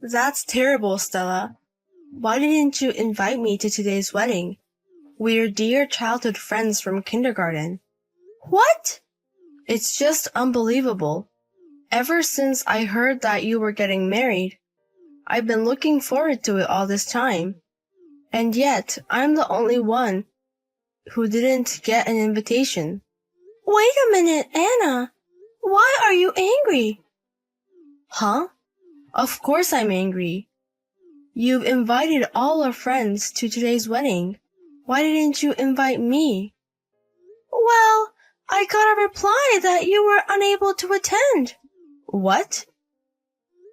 That's terrible, Stella. Why didn't you invite me to today's wedding? We're dear childhood friends from kindergarten. What? It's just unbelievable. Ever since I heard that you were getting married, I've been looking forward to it all this time. And yet, I'm the only one who didn't get an invitation. Wait a minute, Anna. Why are you angry? Huh? Of course I'm angry. You've invited all our friends to today's wedding. Why didn't you invite me? Well, I got a reply that you were unable to attend. What?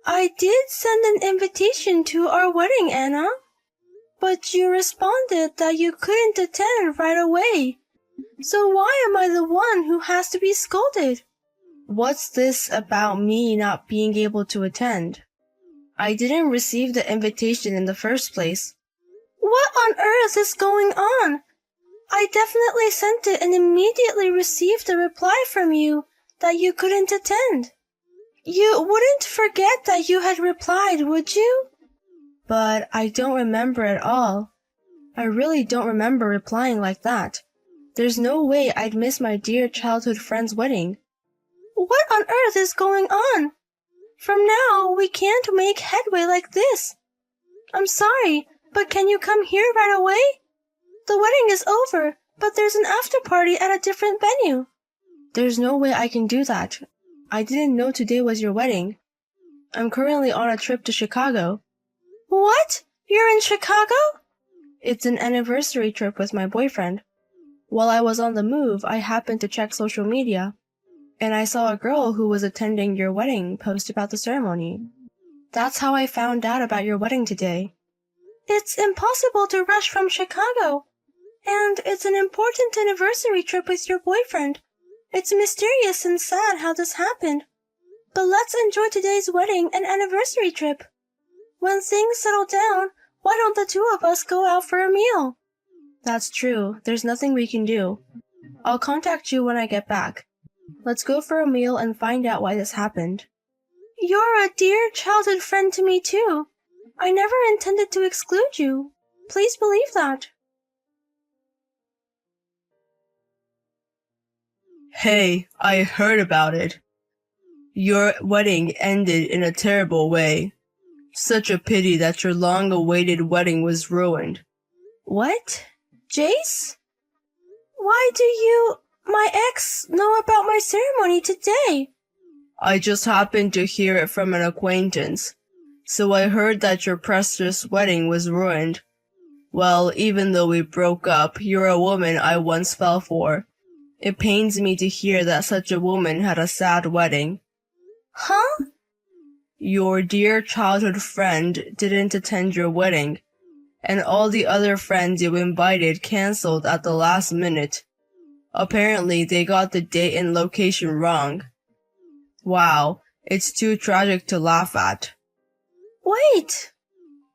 I did send an invitation to our wedding, Anna. But you responded that you couldn't attend right away. So why am I the one who has to be scolded? What's this about me not being able to attend? I didn't receive the invitation in the first place. What on earth is going on? I definitely sent it and immediately received a reply from you that you couldn't attend. You wouldn't forget that you had replied, would you? But I don't remember at all. I really don't remember replying like that. There's no way I'd miss my dear childhood friend's wedding. What on earth is going on? From now, we can't make headway like this. I'm sorry, but can you come here right away? The wedding is over, but there's an after party at a different venue. There's no way I can do that. I didn't know today was your wedding. I'm currently on a trip to Chicago. What? You're in Chicago? It's an anniversary trip with my boyfriend. While I was on the move, I happened to check social media, and I saw a girl who was attending your wedding post about the ceremony. That's how I found out about your wedding today. It's impossible to rush from Chicago, and it's an important anniversary trip with your boyfriend. It's mysterious and sad how this happened. But let's enjoy today's wedding and anniversary trip. When things settle down, why don't the two of us go out for a meal? That's true. There's nothing we can do. I'll contact you when I get back. Let's go for a meal and find out why this happened. You're a dear childhood friend to me too. I never intended to exclude you. Please believe that. Hey, I heard about it. Your wedding ended in a terrible way. Such a pity that your long-awaited wedding was ruined. What? Jace? Why do you, my ex, know about my ceremony today? I just happened to hear it from an acquaintance. So I heard that your precious wedding was ruined. Well, even though we broke up, you're a woman I once fell for. It pains me to hear that such a woman had a sad wedding. Huh? Your dear childhood friend didn't attend your wedding, and all the other friends you invited canceled at the last minute. Apparently, they got the date and location wrong. Wow, it's too tragic to laugh at. Wait!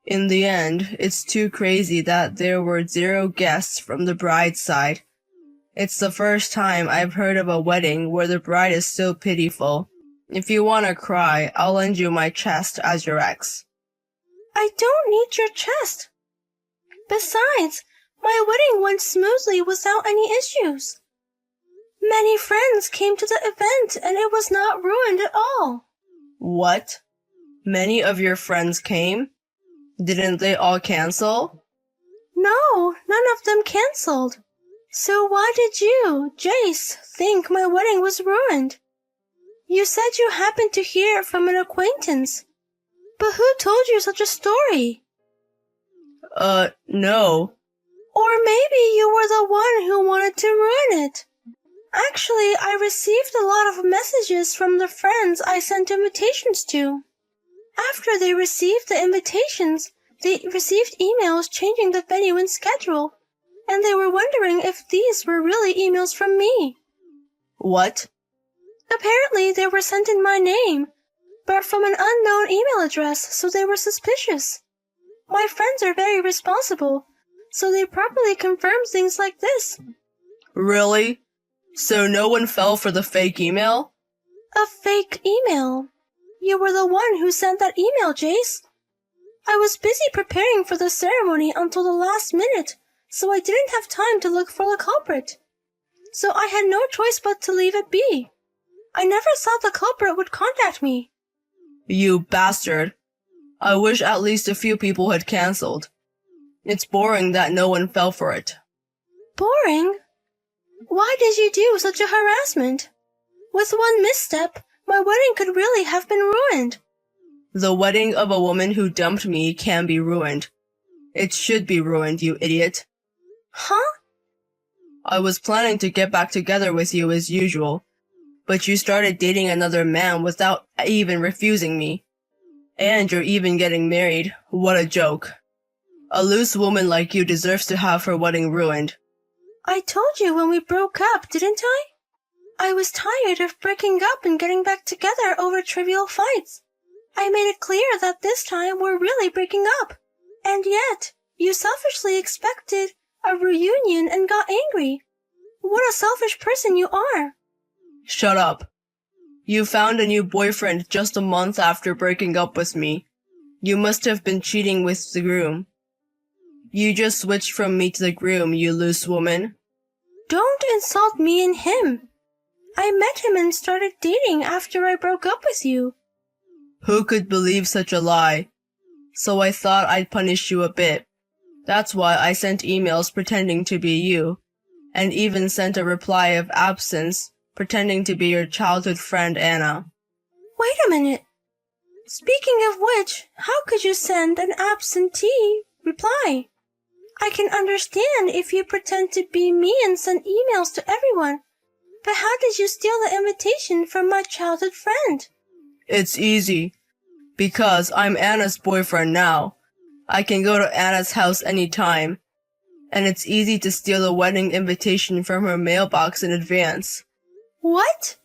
In the end, it's too crazy that there were 0 guests from the bride's side. It's the first time I've heard of a wedding where the bride is so pitiful. If you want to cry, I'll lend you my chest as your ex. I don't need your chest. Besides, my wedding went smoothly without any issues. Many friends came to the event and it was not ruined at all. What? Many of your friends came? Didn't they all cancel? No, none of them canceled. So why did you, Jace, think my wedding was ruined? You said you happened to hear it from an acquaintance. But who told you such a story? No. Or maybe you were the one who wanted to ruin it. Actually, I received a lot of messages from the friends I sent invitations to. After they received the invitations, they received emails changing the venue and schedule, and they were wondering if these were really emails from me. What? Apparently, they were sent in my name, but from an unknown email address, so they were suspicious. My friends are very responsible, so they properly confirm things like this. Really? So no one fell for the fake email? A fake email? You were the one who sent that email, Jace. I was busy preparing for the ceremony until the last minute, so I didn't have time to look for the culprit. So I had no choice but to leave it be. I never thought the culprit would contact me. You bastard. I wish at least a few people had cancelled. It's boring that no one fell for it. Boring? Why did you do such a harassment? With one misstep, my wedding could really have been ruined. The wedding of a woman who dumped me can be ruined. It should be ruined, you idiot. Huh? I was planning to get back together with you as usual, but you started dating another man without even refusing me. And you're even getting married. What a joke. A loose woman like you deserves to have her wedding ruined. I told you when we broke up, didn't I? I was tired of breaking up and getting back together over trivial fights. I made it clear that this time we're really breaking up. And yet, you selfishly expected a reunion and got angry. What a selfish person you are. Shut up. You found a new boyfriend just a month after breaking up with me. You must have been cheating with the groom. You just switched from me to the groom, you loose woman. Don't insult me and him. I met him and started dating after I broke up with you. Who could believe such a lie? So I thought I'd punish you a bit. That's why I sent emails pretending to be you, and even sent a reply of absence pretending to be your childhood friend Anna. Wait a minute. Speaking of which, how could you send an absentee reply? I can understand if you pretend to be me and send emails to everyone, but how did you steal the invitation from my childhood friend? It's easy. Because I'm Anna's boyfriend now. I can go to Anna's house anytime. And it's easy to steal a wedding invitation from her mailbox in advance. What?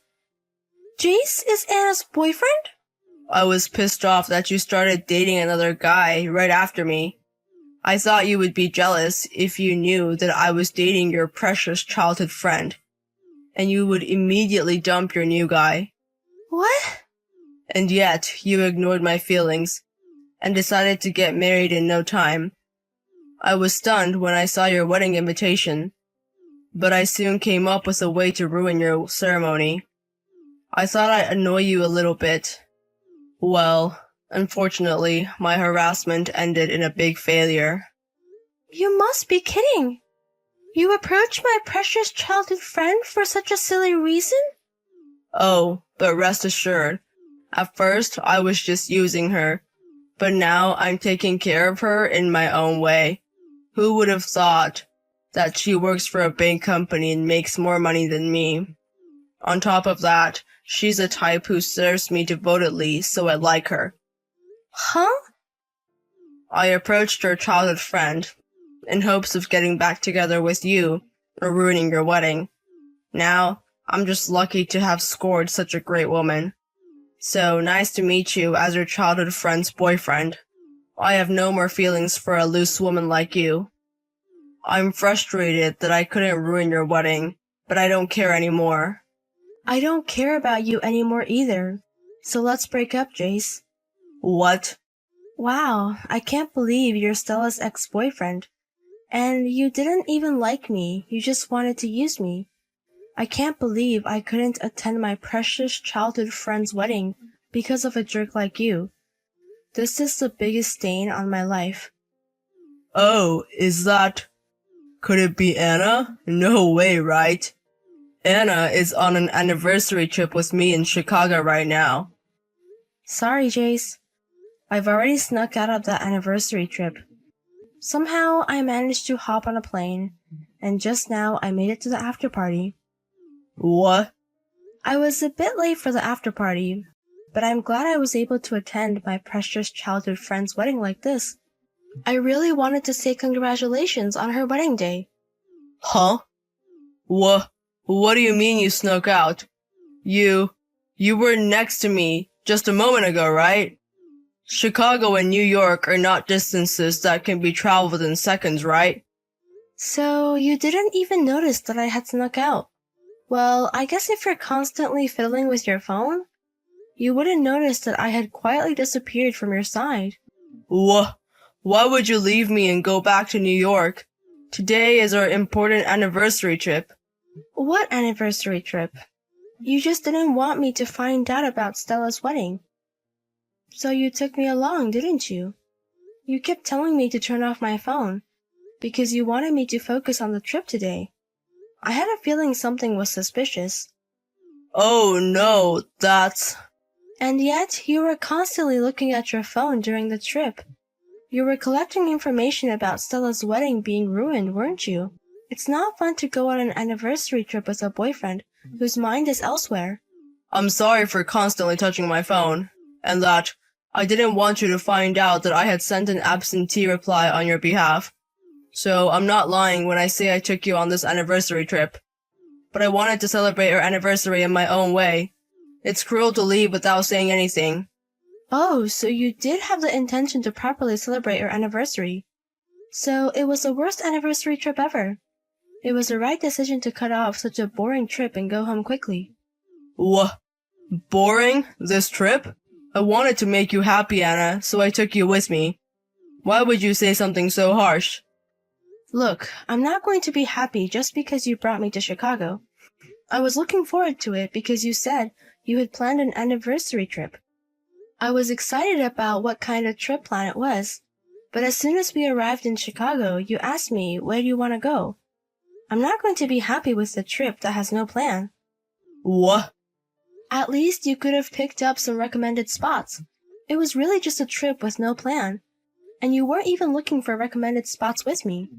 Jace is Anna's boyfriend? I was pissed off that you started dating another guy right after me. I thought you would be jealous if you knew that I was dating your precious childhood friend. And you would immediately dump your new guy. What? And yet, you ignored my feelings, and decided to get married in no time. I was stunned when I saw your wedding invitation, but I soon came up with a way to ruin your ceremony. I thought I'd annoy you a little bit. Well, unfortunately, my harassment ended in a big failure. You must be kidding. You approached my precious childhood friend for such a silly reason? Oh, but rest assured, at first I was just using her, but now I'm taking care of her in my own way. Who would have thought that she works for a big company and makes more money than me? On top of that, she's the type who serves me devotedly, so I like her. Huh? I approached her childhood friend, in hopes of getting back together with you, or ruining your wedding. Now, I'm just lucky to have scored such a great woman. So, nice to meet you as your childhood friend's boyfriend. I have no more feelings for a loose woman like you. I'm frustrated that I couldn't ruin your wedding, but I don't care anymore. I don't care about you anymore either. So let's break up, Jace. What? Wow, I can't believe you're Stella's ex-boyfriend. And you didn't even like me, you just wanted to use me. I can't believe I couldn't attend my precious childhood friend's wedding because of a jerk like you. This is the biggest stain on my life. Oh, is that... Could it be Anna? No way, right? Anna is on an anniversary trip with me in Chicago right now. Sorry, Jace. I've already snuck out of that anniversary trip. Somehow I managed to hop on a plane, and just now I made it to the after party. What? I was a bit late for the after party, but I'm glad I was able to attend my precious childhood friend's wedding like this. I really wanted to say congratulations on her wedding day. Huh? What do you mean you snuck out? You were next to me just a moment ago, right? Chicago and New York are not distances that can be traveled in seconds, right? So you didn't even notice that I had snuck out? Well, I guess if you're constantly fiddling with your phone, you wouldn't notice that I had quietly disappeared from your side. What? Why would you leave me and go back to New York? Today is our important anniversary trip. What anniversary trip? You just didn't want me to find out about Stella's wedding. So you took me along, didn't you? You kept telling me to turn off my phone, because you wanted me to focus on the trip today. I had a feeling something was suspicious. Oh no, that's... And yet, you were constantly looking at your phone during the trip. You were collecting information about Stella's wedding being ruined, weren't you? It's not fun to go on an anniversary trip with a boyfriend whose mind is elsewhere. I'm sorry for constantly touching my phone, and that I didn't want you to find out that I had sent an absentee reply on your behalf. So I'm not lying when I say I took you on this anniversary trip. But I wanted to celebrate our anniversary in my own way. It's cruel to leave without saying anything. Oh, so you did have the intention to properly celebrate your anniversary. So it was the worst anniversary trip ever. It was the right decision to cut off such a boring trip and go home quickly. Boring? This trip? I wanted to make you happy, Anna, so I took you with me. Why would you say something so harsh? Look, I'm not going to be happy just because you brought me to Chicago. I was looking forward to it because you said you had planned an anniversary trip. I was excited about what kind of trip plan it was, but as soon as we arrived in Chicago, you asked me, where do you want to go? I'm not going to be happy with a trip that has no plan. What? At least you could have picked up some recommended spots. It was really just a trip with no plan. And you weren't even looking for recommended spots with me.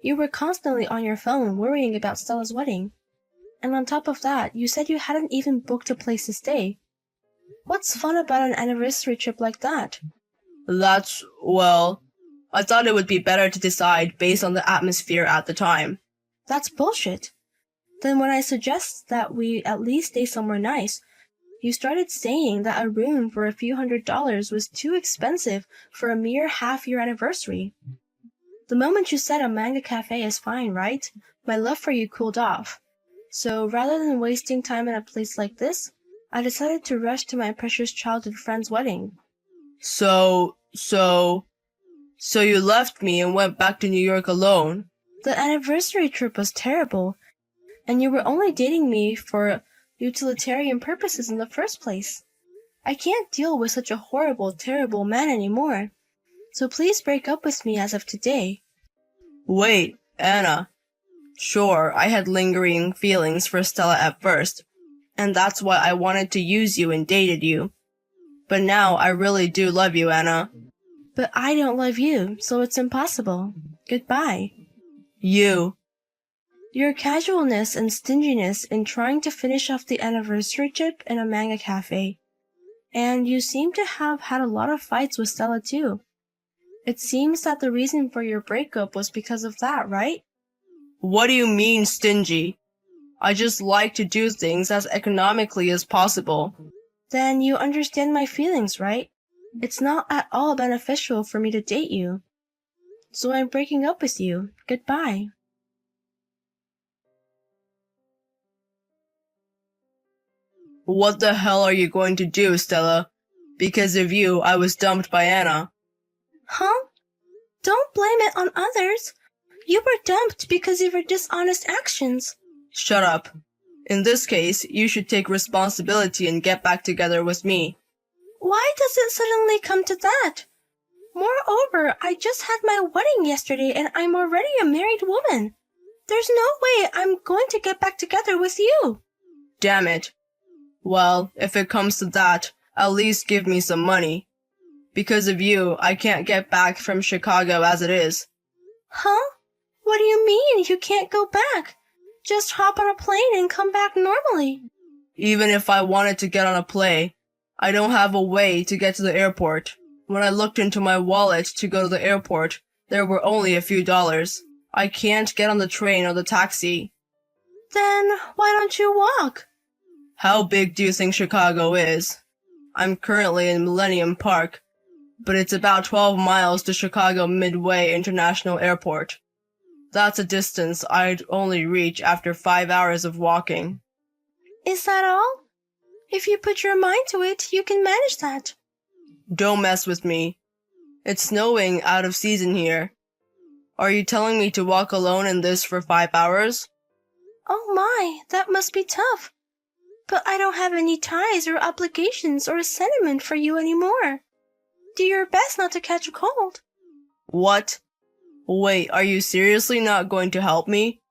You were constantly on your phone worrying about Stella's wedding. And on top of that, you said you hadn't even booked a place to stay. What's fun about an anniversary trip like that? Well, I thought it would be better to decide based on the atmosphere at the time. That's bullshit. Then when I suggest that we at least stay somewhere nice, you started saying that a room for a few $100s was too expensive for a mere half-year anniversary. The moment you said a manga cafe is fine, right? My love for you cooled off. So rather than wasting time in a place like this, I decided to rush to my precious childhood friend's wedding. So you left me and went back to New York alone? The anniversary trip was terrible, and you were only dating me for utilitarian purposes in the first place. I can't deal with such a horrible, terrible man anymore. So please break up with me as of today. Wait, Anna. Sure, I had lingering feelings for Stella at first, and that's why I wanted to use you and dated you. But now I really do love you, Anna. But I don't love you, so it's impossible. Goodbye. Your casualness and stinginess in trying to finish off the anniversary trip in a manga cafe. And you seem to have had a lot of fights with Stella too. It seems that the reason for your breakup was because of that, right? What do you mean, stingy? I just like to do things as economically as possible. Then you understand my feelings, right? It's not at all beneficial for me to date you. So I'm breaking up with you. Goodbye. What the hell are you going to do, Stella? Because of you, I was dumped by Anna. Huh? Don't blame it on others. You were dumped because of your dishonest actions. Shut up. In this case, you should take responsibility and get back together with me. Why does it suddenly come to that? Moreover, I just had my wedding yesterday and I'm already a married woman. There's no way I'm going to get back together with you. Damn it. Well, if it comes to that, at least give me some money. Because of you, I can't get back from Chicago as it is. Huh? What do you mean you can't go back? Just hop on a plane and come back normally. Even if I wanted to get on a plane, I don't have a way to get to the airport. When I looked into my wallet to go to the airport, there were only a few dollars. I can't get on the train or the taxi. Then why don't you walk? How big do you think Chicago is? I'm currently in Millennium Park, but it's about 12 miles to Chicago Midway International Airport. That's a distance I'd only reach after 5 hours of walking. Is that all? If you put your mind to it, you can manage that. Don't mess with me. It's snowing out of season here. Are you telling me to walk alone in this for 5 hours? Oh my, that must be tough. But I don't have any ties or obligations or sentiment for you anymore. Do your best not to catch a cold. What? Wait, are you seriously not going to help me?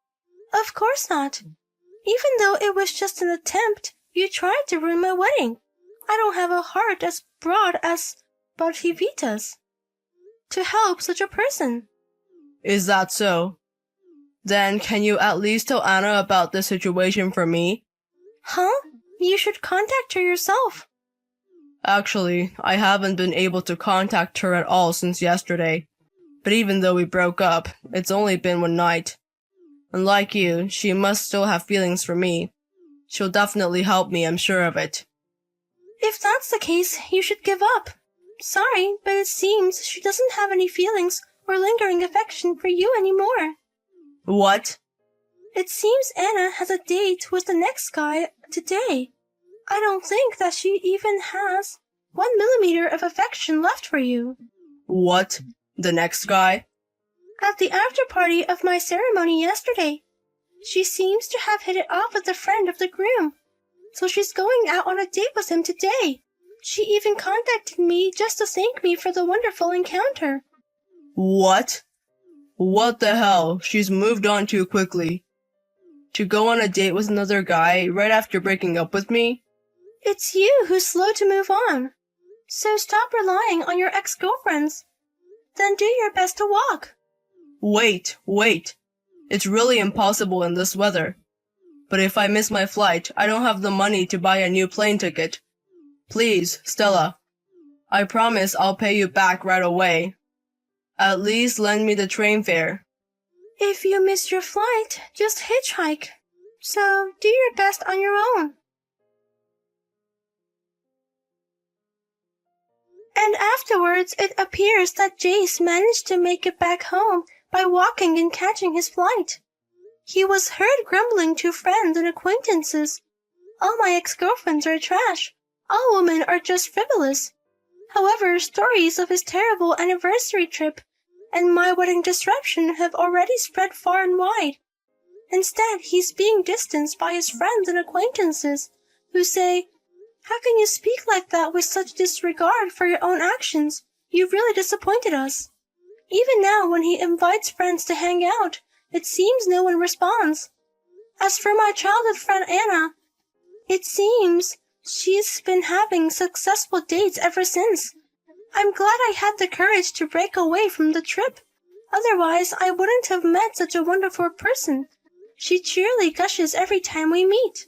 Of course not. Even though it was just an attempt, you tried to ruin my wedding. I don't have a heart as broad as Bartivita's to help such a person. Is that so? Then can you at least tell Anna about the situation for me? Huh? You should contact her yourself. Actually, I haven't been able to contact her at all since yesterday. But even though we broke up, it's only been one night. And like you, she must still have feelings for me. She'll definitely help me, I'm sure of it. If that's the case, you should give up. Sorry, but it seems she doesn't have any feelings or lingering affection for you anymore. What? It seems Anna has a date with the next guy today. I don't think that she even has 1 millimeter of affection left for you. What? The next guy? At the after party of my ceremony yesterday, she seems to have hit it off with a friend of the groom. So she's going out on a date with him today. She even contacted me just to thank me for the wonderful encounter. What? What the hell? She's moved on too quickly. To go on a date with another guy right after breaking up with me? It's you who's slow to move on. So stop relying on your ex-girlfriends. Then do your best to walk. Wait. It's really impossible in this weather. But if I miss my flight, I don't have the money to buy a new plane ticket. Please, Stella. I promise I'll pay you back right away. At least lend me the train fare. If you miss your flight, just hitchhike. So do your best on your own. And afterwards, it appears that Jace managed to make it back home by walking and catching his flight. He was heard grumbling to friends and acquaintances. All my ex-girlfriends are trash. All women are just frivolous. However, stories of his terrible anniversary trip and my wedding disruption have already spread far and wide. Instead, he's being distanced by his friends and acquaintances, who say, "How can you speak like that with such disregard for your own actions? You really disappointed us." Even now, when he invites friends to hang out, it seems no one responds. As for my childhood friend Anna, it seems she's been having successful dates ever since. I'm glad I had the courage to break away from the trip. Otherwise, I wouldn't have met such a wonderful person. She cheerily gushes every time we meet.